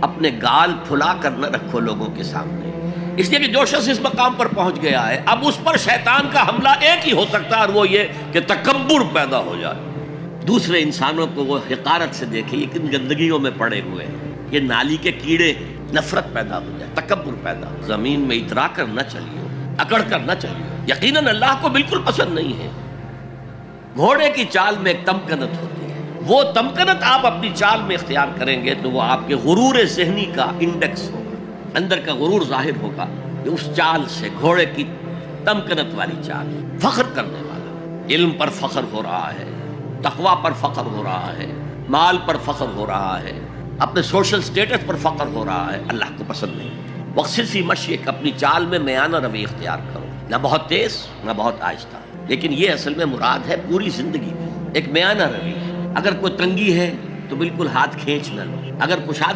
اپنے گال پھلا کر نہ رکھو لوگوں کے سامنے، اس لیے کہ جو شخص اس مقام پر پہنچ گیا ہے اب اس پر شیطان کا حملہ ایک ہی ہو سکتا ہے، اور وہ یہ کہ تکبر پیدا ہو جائے، دوسرے انسانوں کو وہ حقارت سے دیکھے یہ کن گندگیوں میں پڑے ہوئے ہیں، یہ نالی کے کیڑے، نفرت پیدا ہو جائے، تکبر پیدا ہو، زمین میں اترا کر نہ چلیو، اکڑ کر نہ چلیو، یقیناً اللہ کو بالکل پسند نہیں ہے۔ گھوڑے کی چال میں ایک تمکنت ہوتی ہے، وہ تمکنت آپ اپنی چال میں اختیار کریں گے تو وہ آپ کے غرور ذہنی کا انڈیکس ہوگا، اندر کا غرور ظاہر ہوگا کہ اس چال سے، گھوڑے کی تمکنت والی چال، فخر کرنے والا، علم پر فخر ہو رہا ہے، تقوی پر فخر ہو رہا ہے، مال پر فخر ہو رہا ہے، اپنے سوشل سٹیٹس پر فخر ہو رہا ہے، اللہ کو پسند نہیں۔ وقصصی مشیک، اپنی چال میں میانہ روی اختیار کرو، نہ بہت تیز نہ بہت آہستہ، لیکن یہ اصل میں مراد ہے پوری زندگی میں ایک میانہ روی ہے۔ اگر کوئی تنگی ہے تو بالکل ہاتھ کھینچ نہ لو، اگر کشادہ